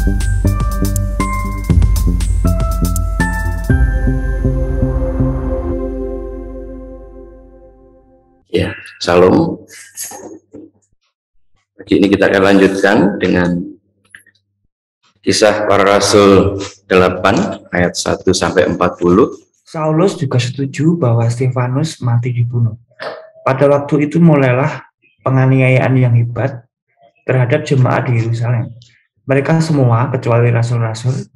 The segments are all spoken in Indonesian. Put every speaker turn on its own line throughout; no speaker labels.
Ya, Salam. Pagi ini kita akan lanjutkan dengan Kisah Para Rasul 8 ayat 1 sampai 40.
Saulus juga setuju bahwa Stefanus mati dibunuh. Pada waktu itu mulailah penganiayaan yang hebat terhadap jemaat di Yerusalem. Mereka semua kecuali rasul-rasul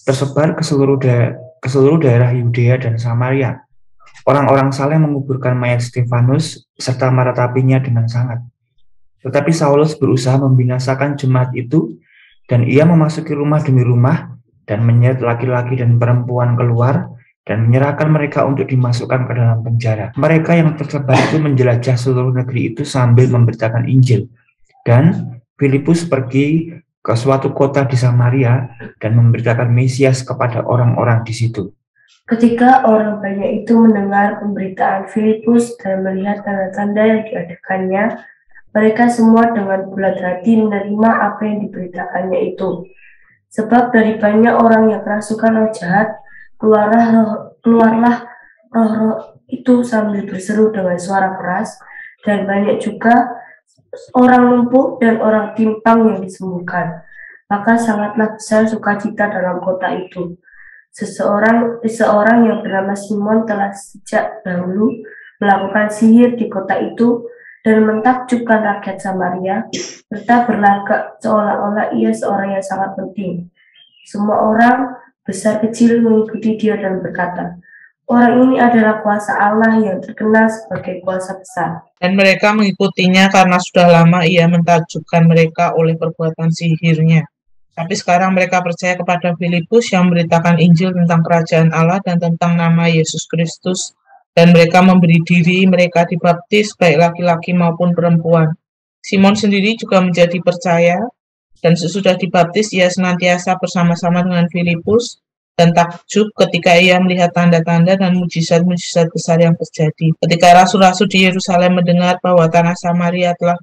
tersebar ke seluruh daerah Yudea dan Samaria. Orang-orang saleh menguburkan mayat Stefanus serta meratapinya dengan sangat. Tetapi Saulus berusaha membinasakan jemaat itu, dan ia memasuki rumah demi rumah dan menyeret laki-laki dan perempuan keluar dan menyerahkan mereka untuk dimasukkan ke dalam penjara. Mereka yang tersebar itu menjelajah seluruh negeri itu sambil memberitakan Injil. Dan Filipus pergi ke suatu kota di Samaria dan memberitakan Mesias kepada orang-orang di situ.
Ketika orang banyak itu mendengar pemberitaan Filipus dan melihat tanda-tanda yang diadakannya, mereka semua dengan bulat hati menerima apa yang diberitakannya itu. Sebab dari banyak orang yang kerasukan roh jahat, keluarlah roh itu sambil berseru dengan suara keras, dan banyak juga orang lumpuh dan orang timpang yang disembuhkan. Maka sangatlah besar sukacita dalam kota itu. Seseorang yang bernama Simon telah sejak dahulu melakukan sihir di kota itu dan mentakjubkan rakyat Samaria, serta berlagak seolah-olah ia seorang yang sangat penting. Semua orang, besar kecil, mengikuti dia dan berkata, "Orang ini adalah kuasa Allah yang terkenal sebagai kuasa besar."
Dan mereka mengikutinya karena sudah lama ia mentakjubkan mereka oleh perbuatan sihirnya. Tapi sekarang mereka percaya kepada Filipus yang memberitakan Injil tentang kerajaan Allah dan tentang nama Yesus Kristus. Dan mereka memberi diri, mereka dibaptis, baik laki-laki maupun perempuan. Simon sendiri juga menjadi percaya, dan sesudah dibaptis ia senantiasa bersama-sama dengan Filipus, dan takjub ketika ia melihat tanda-tanda dan mujizat-mujizat besar yang terjadi. Ketika rasul-rasul di Yerusalem mendengar bahwa tanah Samaria telah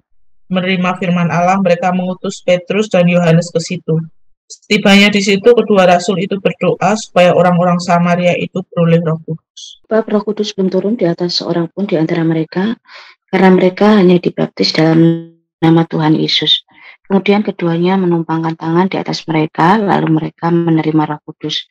menerima firman Allah, mereka mengutus Petrus dan Yohanes ke situ. Setibanya di situ, kedua rasul itu berdoa supaya orang-orang Samaria itu beroleh Roh Kudus.
Sebab Roh Kudus belum turun di atas seorang pun di antara mereka, karena mereka hanya dibaptis dalam nama Tuhan Yesus. Kemudian keduanya menumpangkan tangan di atas mereka, lalu mereka menerima Roh Kudus.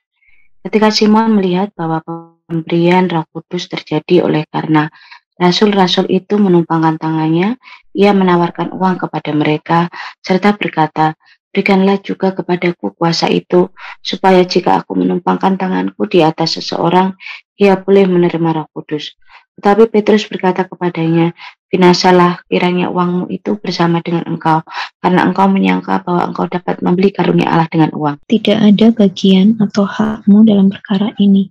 Ketika Simon melihat bahwa pemberian Roh Kudus terjadi oleh karena rasul-rasul itu menumpangkan tangannya, ia menawarkan uang kepada mereka, serta berkata, "Berikanlah juga kepadaku kuasa itu, supaya jika aku menumpangkan tanganku di atas seseorang, ia boleh menerima Roh Kudus." Tetapi Petrus berkata kepadanya, "Binasalah kiranya uangmu itu bersama dengan engkau, karena engkau menyangka bahwa engkau dapat membeli karunia Allah dengan uang.
Tidak ada bagian atau hakmu dalam perkara ini,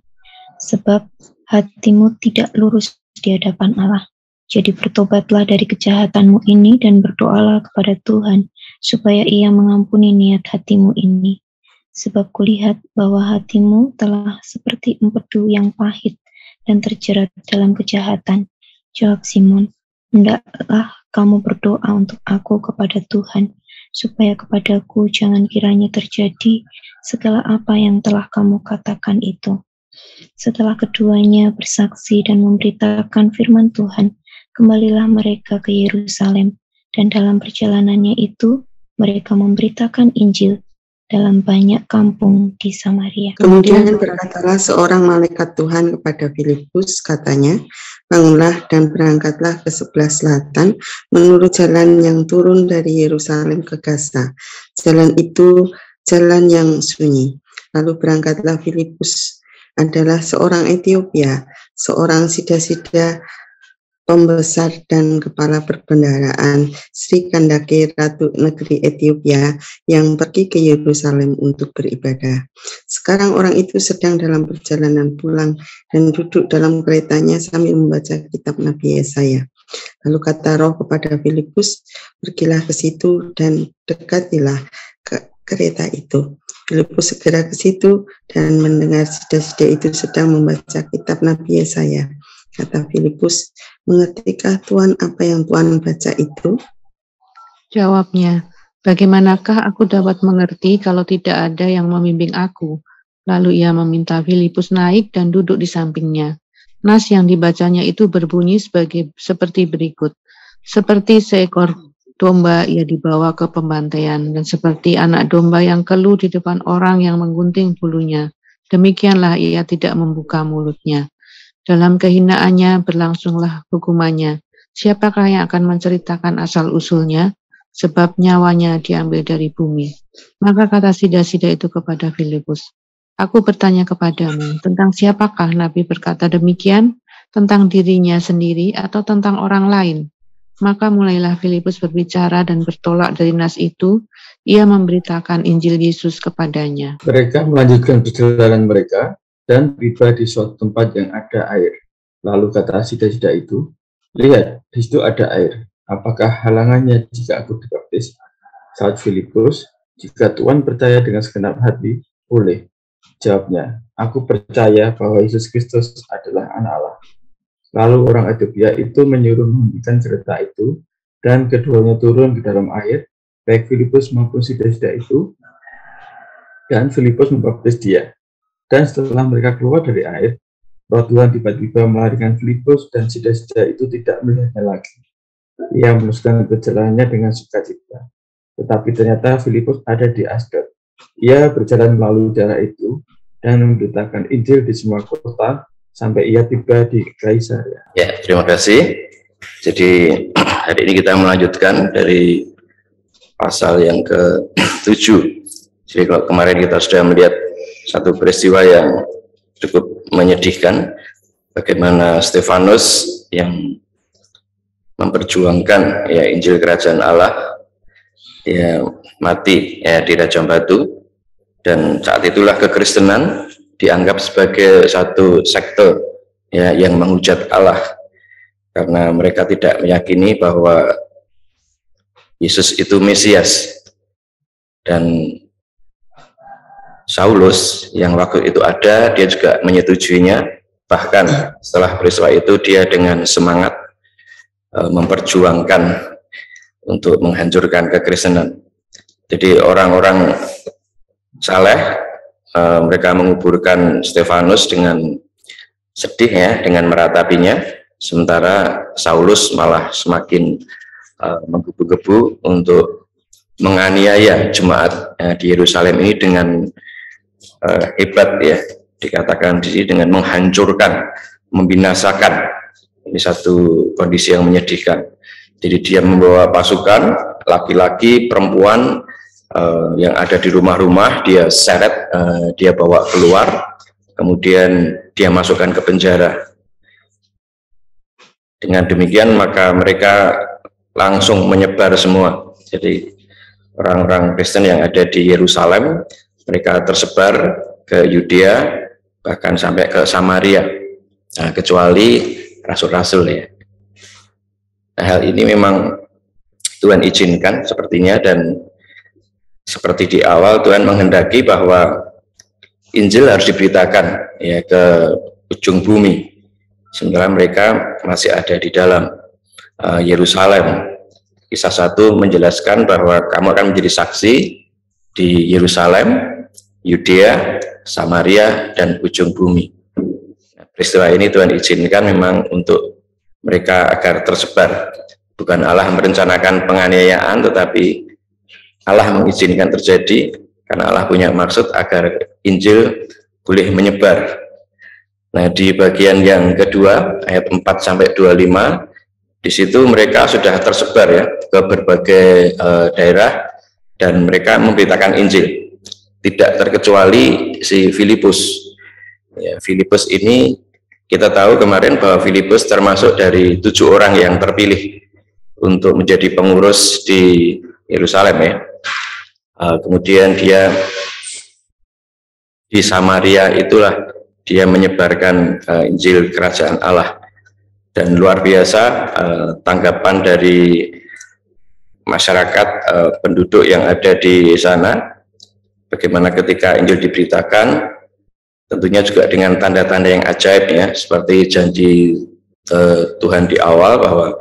sebab hatimu tidak lurus di hadapan Allah. Jadi bertobatlah dari kejahatanmu ini dan berdoalah kepada Tuhan, supaya ia mengampuni niat hatimu ini. Sebab kulihat bahwa hatimu telah seperti empedu yang pahit dan terjerat dalam kejahatan." Jawab Simon, "Hendaklah kamu berdoa untuk aku kepada Tuhan, supaya kepadaku jangan kiranya terjadi segala apa yang telah kamu katakan itu." Setelah keduanya bersaksi dan memberitakan firman Tuhan, kembalilah mereka ke Yerusalem, dan dalam perjalanannya itu mereka memberitakan Injil dalam banyak kampung di Samaria.
Kemudian berkatalah seorang malaikat Tuhan kepada Filipus, katanya, "Bangunlah dan berangkatlah ke sebelah selatan menurut jalan yang turun dari Yerusalem ke Gaza. Jalan itu jalan yang sunyi." Lalu berangkatlah Filipus, adalah seorang Etiopia, seorang sida-sida pembesar dan kepala perbendaharaan Sri Kandake, Ratu Negeri Ethiopia, yang pergi ke Yerusalem untuk beribadah. Sekarang orang itu sedang dalam perjalanan pulang dan duduk dalam keretanya sambil membaca kitab Nabi Yesaya. Lalu kata Roh kepada Filipus, "Pergilah ke situ dan dekatilah ke kereta itu." Filipus segera ke situ dan mendengar sida-sida itu sedang membaca kitab Nabi Yesaya. Kata Filipus, "Mengertikah Tuhan apa yang Tuhan baca itu?"
Jawabnya, Bagaimanakah aku dapat mengerti kalau tidak ada yang membimbing aku? Lalu ia meminta Filipus naik dan duduk di sampingnya. Nas yang dibacanya itu berbunyi seperti berikut. Seperti seekor domba ia dibawa ke pembantaian, dan seperti anak domba yang keluh di depan orang yang menggunting bulunya, demikianlah ia tidak membuka mulutnya. Dalam kehinaannya berlangsunglah hukumannya. Siapakah yang akan menceritakan asal-usulnya? Sebab nyawanya diambil dari bumi. Maka kata sida-sida itu kepada Filipus, aku bertanya kepadamu, tentang siapakah Nabi berkata demikian? Tentang dirinya sendiri atau tentang orang lain? Maka mulailah Filipus berbicara dan bertolak dari nas itu, ia memberitakan Injil Yesus kepadanya.
Mereka melanjutkan perjalanan mereka dan tiba di suatu tempat yang ada air. Lalu kata sida-sida itu, lihat, di situ ada air. Apakah halangannya jika aku dibaptis? Saat Filipus, jika Tuhan percaya dengan segenap hati, boleh. Jawabnya, aku percaya bahwa Yesus Kristus adalah Anak Allah. Lalu orang Etiopia itu menyuruh menghentikan cerita itu, dan keduanya turun ke dalam air, baik Filipus maupun sida-sida itu, dan Filipus membaptis dia. Dan setelah mereka keluar dari air, Roh Tuhan tiba-tiba melarikan Filipus, dan sida-sida itu tidak melihatnya lagi. Ia meneruskan perjalanannya dengan sukacita. Tetapi ternyata Filipus ada di Asdod. Ia berjalan melalui daerah itu dan memberitakan Injil di semua kota sampai ia tiba di Kaisarea.
Ya, terima kasih. Jadi hari ini kita melanjutkan dari pasal yang ke-7. Jadi kalau kemarin kita sudah melihat satu peristiwa yang cukup menyedihkan, bagaimana Stefanus yang memperjuangkan ya Injil Kerajaan Allah ya mati ya di Rajam Batu, dan saat itulah kekristenan dianggap sebagai satu sekte ya yang menghujat Allah karena mereka tidak meyakini bahwa Yesus itu Mesias. Dan Saulus yang waktu itu ada, dia juga menyetujuinya, bahkan setelah peristiwa itu dia dengan semangat memperjuangkan untuk menghancurkan kekristenan. Jadi orang-orang saleh mereka menguburkan Stefanus dengan sedih ya, dengan meratapinya, sementara Saulus malah semakin menggebu-gebu untuk menganiaya jemaat di Yerusalem ini dengan hebat ya, dikatakan di sini dengan menghancurkan, membinasakan. Ini satu kondisi yang menyedihkan. Jadi dia membawa pasukan laki-laki, perempuan yang ada di rumah-rumah, dia seret, dia bawa keluar, kemudian dia masukkan ke penjara. Dengan demikian maka mereka langsung menyebar semua. Jadi orang-orang Kristen yang ada di Yerusalem, mereka tersebar ke Yudea, bahkan sampai ke Samaria. Nah, kecuali rasul-rasul ya. Nah, hal ini memang Tuhan izinkan sepertinya, dan seperti di awal Tuhan menghendaki bahwa Injil harus diberitakan ya ke ujung bumi, sementara mereka masih ada di dalam Yerusalem. Kisah 1 menjelaskan bahwa kamu akan menjadi saksi di Yerusalem, Yudea, Samaria, dan ujung bumi. Peristiwa ini Tuhan izinkan memang untuk mereka agar tersebar. Bukan Allah merencanakan penganiayaan, tetapi Allah mengizinkan terjadi karena Allah punya maksud agar Injil boleh menyebar. Nah, di bagian yang kedua, ayat 4-25, di situ mereka sudah tersebar ya ke berbagai daerah dan mereka memberitakan Injil. Tidak terkecuali si Filipus. Ya, Filipus ini kita tahu kemarin bahwa Filipus termasuk dari 7 orang yang terpilih untuk menjadi pengurus di Yerusalem ya. Kemudian dia di Samaria itulah dia menyebarkan Injil Kerajaan Allah, dan luar biasa tanggapan dari masyarakat penduduk yang ada di sana. Bagaimana ketika Injil diberitakan, tentunya juga dengan tanda-tanda yang ajaib ya, seperti janji Tuhan di awal bahwa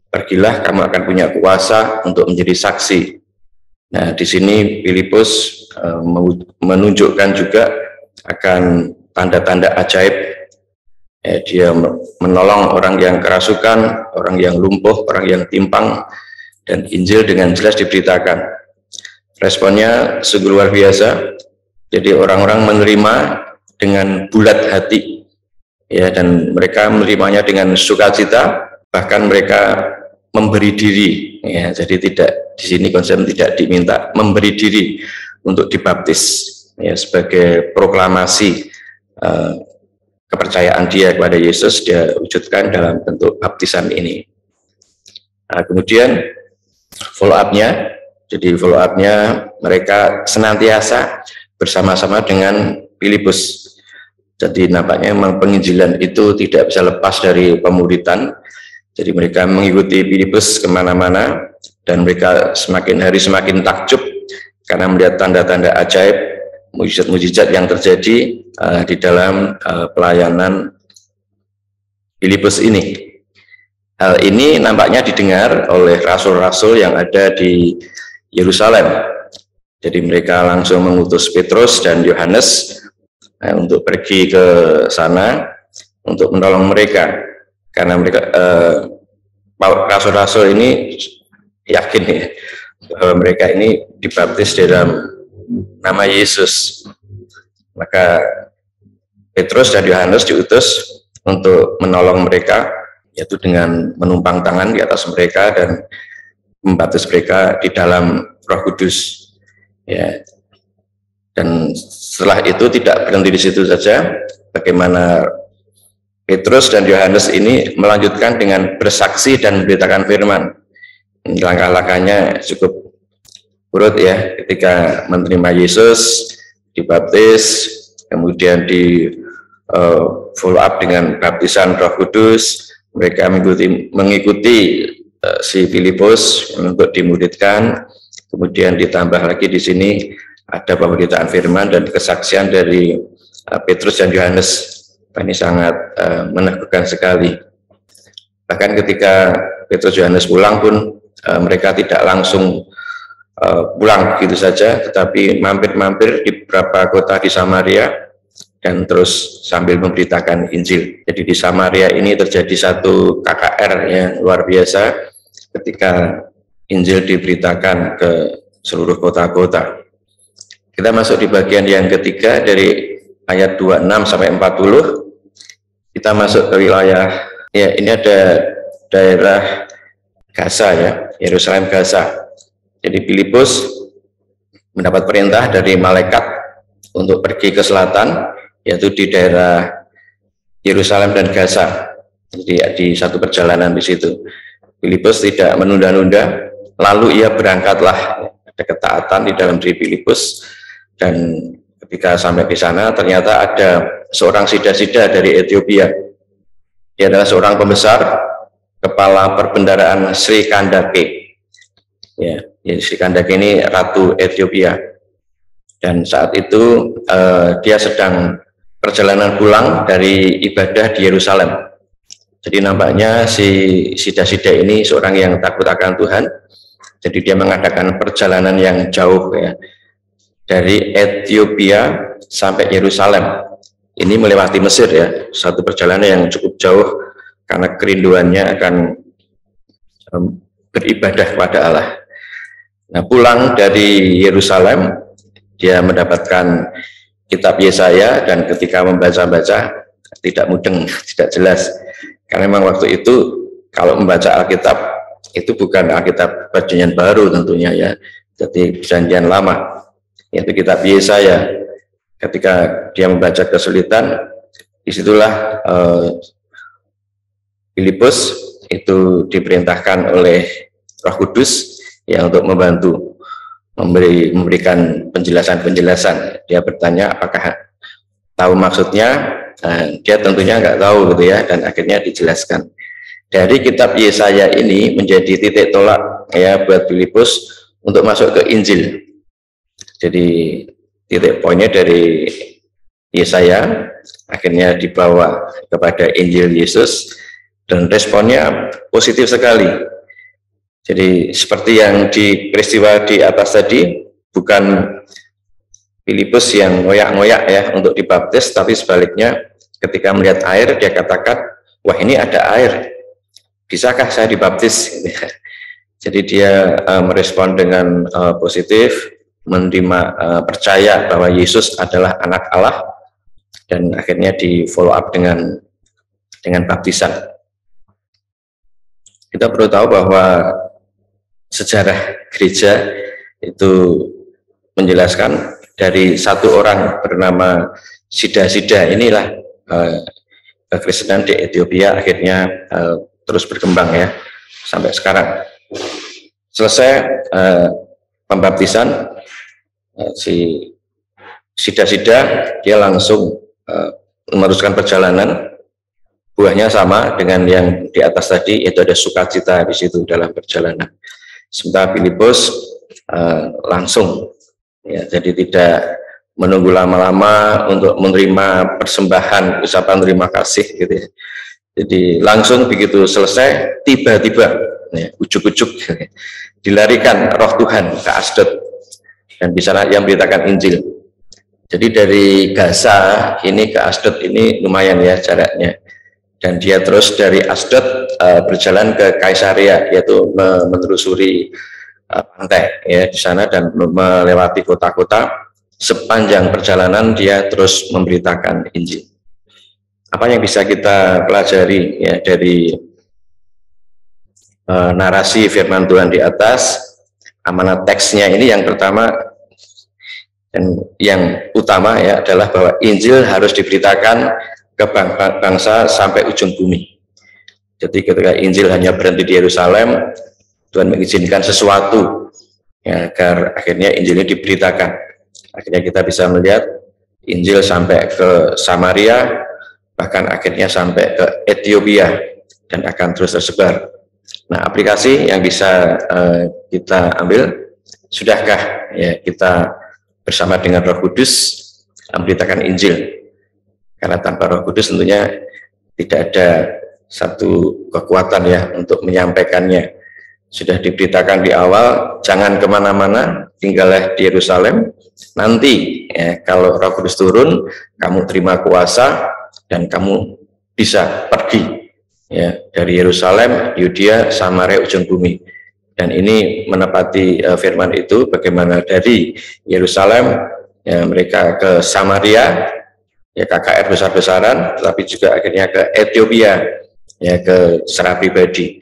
pergilah, kamu akan punya kuasa untuk menjadi saksi Nah, di sini Filipus menunjukkan juga akan tanda-tanda ajaib. Dia menolong orang yang kerasukan, orang yang lumpuh, orang yang timpang, dan Injil dengan jelas diberitakan. Responnya sungguh luar biasa. Jadi orang-orang menerima dengan bulat hati, ya, dan mereka menerimanya dengan sukacita, bahkan mereka memberi diri, ya. Jadi tidak, di sini konsep tidak diminta, memberi diri untuk dibaptis, ya, sebagai proklamasi kepercayaan dia kepada Yesus, dia wujudkan dalam bentuk baptisan ini. Nah, kemudian follow up-nya, jadi follow up-nya mereka senantiasa bersama-sama dengan Filipus. Jadi nampaknya memang penginjilan itu tidak bisa lepas dari pemuritan. Jadi mereka mengikuti Filipus kemana-mana, dan mereka semakin hari semakin takjub karena melihat tanda-tanda ajaib, mujizat-mujizat yang terjadi di dalam pelayanan Filipus ini. Hal ini nampaknya didengar oleh rasul-rasul yang ada di Yerusalem. Jadi mereka langsung mengutus Petrus dan Yohanes untuk pergi ke sana untuk menolong mereka, karena mereka rasul-rasul ini yakin, ya, bahwa mereka ini dibaptis dalam nama Yesus. Maka Petrus dan Yohanes diutus untuk menolong mereka, yaitu dengan menumpang tangan di atas mereka dan membaptis mereka di dalam Roh Kudus, ya. Dan setelah itu tidak berhenti di situ saja, bagaimana Petrus dan Yohanes ini melanjutkan dengan bersaksi dan memberitakan firman. Langkah-langkahnya cukup urut, ya, ketika menerima Yesus, dibaptis, kemudian di follow up dengan baptisan Roh Kudus. Mereka mengikuti si Filipus untuk dimuridkan, kemudian ditambah lagi di sini ada pemberitaan firman dan kesaksian dari Petrus dan Yohanes. Ini sangat meneguhkan sekali. Bahkan ketika Petrus dan Yohanes pulang pun mereka tidak langsung pulang begitu saja, tetapi mampir-mampir di beberapa kota di Samaria dan terus sambil memberitakan Injil. Jadi di Samaria ini terjadi satu KKR yang luar biasa ketika Injil diberitakan ke seluruh kota-kota. Kita masuk di bagian yang ketiga dari ayat 26 sampai 40. Kita masuk ke wilayah, ya, ini ada daerah Gaza, ya, Yerusalem Gaza. Jadi Filipus mendapat perintah dari malaikat untuk pergi ke selatan, yaitu di daerah Yerusalem dan Gaza. Jadi di satu perjalanan di situ, Filipus tidak menunda-nunda, lalu ia berangkatlah. Ada ketaatan di dalam diri Filipus, dan ketika sampai di sana ternyata ada seorang sida-sida dari Ethiopia. Dia adalah seorang pembesar, kepala perbendaraan Sri Kandake. Ya, Sri Kandake ini ratu Ethiopia. Dan saat itu dia sedang perjalanan pulang dari ibadah di Yerusalem. Jadi nampaknya si sida-sida ini seorang yang takut akan Tuhan. Jadi dia mengadakan perjalanan yang jauh, ya, dari Ethiopia sampai Yerusalem. Ini melewati Mesir, ya, satu perjalanan yang cukup jauh karena kerinduannya akan beribadah kepada Allah. Nah, pulang dari Yerusalem, dia mendapatkan kitab Yesaya, dan ketika membaca-baca tidak mudeng, tidak jelas. Karena memang waktu itu kalau membaca Alkitab itu bukan Alkitab Perjanjian Baru tentunya, ya, jadi Perjanjian Lama, yaitu kitab Yesaya. Ketika dia membaca kesulitan, disitulah Filipus itu diperintahkan oleh Roh Kudus, ya, untuk membantu memberikan penjelasan-penjelasan. Dia bertanya apakah tahu maksudnya. Nah, dia tentunya nggak tahu, gitu, ya, dan akhirnya dijelaskan. Dari kitab Yesaya ini menjadi titik tolak, ya, buat Filipus untuk masuk ke Injil. Jadi titik poinnya dari Yesaya akhirnya dibawa kepada Injil Yesus, dan responnya positif sekali. Jadi seperti yang di peristiwa di atas tadi, bukan Filipus yang ngoyak-ngoyak ya untuk dibaptis, tapi sebaliknya ketika melihat air dia katakan, wah ini ada air, bisakah saya dibaptis? Jadi dia merespon dengan positif, menerima percaya bahwa Yesus adalah anak Allah, dan akhirnya di follow up dengan baptisan. Kita perlu tahu bahwa sejarah gereja itu menjelaskan dari satu orang bernama Sida inilah kekristenan di Ethiopia akhirnya terus berkembang ya sampai sekarang. Selesai pembaptisan, si Sida dia langsung meneruskan perjalanan. Buahnya sama dengan yang di atas tadi, yaitu ada sukacita di situ dalam perjalanan. Sementara Filipus langsung, ya, jadi tidak menunggu lama-lama untuk menerima persembahan, ucapan terima kasih gitu ya. Jadi langsung begitu selesai, tiba-tiba ya, ujuk-ujuk dilarikan roh Tuhan ke Asdod, dan di sana yang memberitakan Injil. Jadi dari Gaza ini ke Asdod ini lumayan ya jaraknya, dan dia terus dari Asdod berjalan ke Kaisarea, yaitu menelusuri pantai ya di sana dan melewati kota-kota. Sepanjang perjalanan dia terus memberitakan Injil. Apa yang bisa kita pelajari ya dari narasi firman Tuhan di atas? Amanat teksnya ini yang pertama dan yang utama ya adalah bahwa Injil harus diberitakan ke bangsa sampai ujung bumi. Jadi ketika Injil hanya berhenti di Yerusalem, Tuhan mengizinkan sesuatu ya, agar akhirnya Injil ini diberitakan. Akhirnya kita bisa melihat Injil sampai ke Samaria, bahkan akhirnya sampai ke Ethiopia, dan akan terus tersebar. Nah, aplikasi yang bisa kita ambil, sudahkah ya kita bersama dengan Roh Kudus memberitakan Injil? Karena tanpa Roh Kudus tentunya tidak ada satu kekuatan ya untuk menyampaikannya. Sudah diberitakan di awal, jangan kemana-mana, tinggallah di Yerusalem. Nanti ya, kalau Roh Kudus turun, kamu terima kuasa dan kamu bisa pergi ya dari Yerusalem, Yudea, Samaria, ujung bumi. Dan ini menepati firman itu, bagaimana dari Yerusalem ya, mereka ke Samaria ya KKR besar-besaran, tetapi juga akhirnya ke Ethiopia ya ke secara pribadi.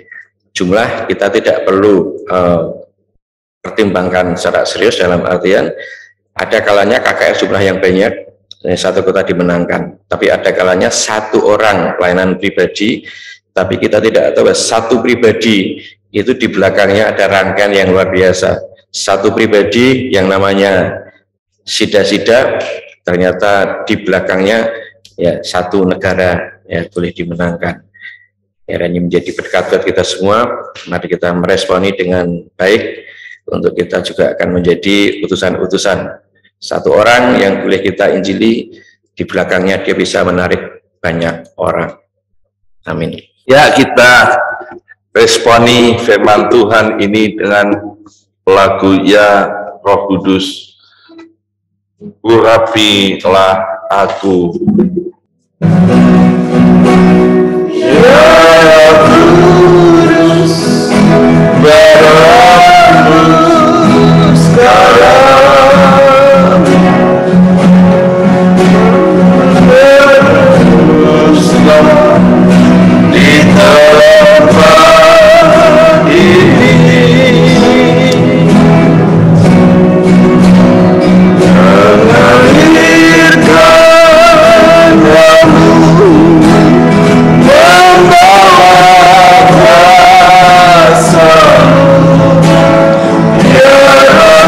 Jumlah kita tidak perlu pertimbangkan secara serius, dalam artian ada kalanya KKR jumlah yang banyak, satu kota dimenangkan, tapi ada kalanya satu orang pelayanan pribadi, tapi kita tidak tahu satu pribadi itu di belakangnya ada rangkaian yang luar biasa. Satu pribadi yang namanya Sida ternyata di belakangnya ya satu negara ya boleh dimenangkan. Kiranya menjadi berkat buat kita semua. Mari kita meresponi dengan baik, untuk kita juga akan menjadi utusan-utusan. Satu orang yang boleh kita injili, di belakangnya dia bisa menarik banyak orang. Amin.
Ya, kita responi firman Tuhan ini dengan lagu Ya Roh Kudus, urapilah aku. Ya Kudus, berlaku sekarang, berteruslah di tempat ini, mengalirkan roh-Mu, membawa kuasa, ya Roh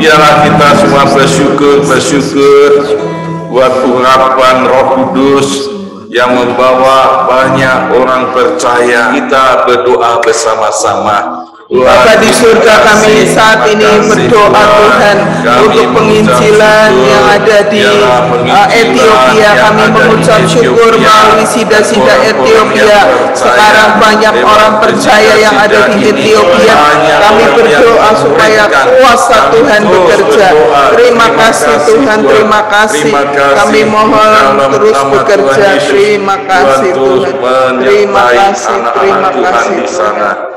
Biarlah kita semua bersyukur buat urapan Roh Kudus yang membawa banyak orang percaya. Kita berdoa bersama-sama.
Bapa di surga, kami saat ini berdoa Tuhan untuk penginjilan yang ada di Ethiopia. Kami mengucap syukur melalui sida-sida Ethiopia. Sekarang banyak orang percaya yang ada di Ethiopia. Kami berdoa supaya kuasa Tuhan bekerja. Terima kasih Tuhan, terima kasih. Kami mohon terus bekerja. Terima kasih Tuhan. Terima kasih, terima kasih Tuhan.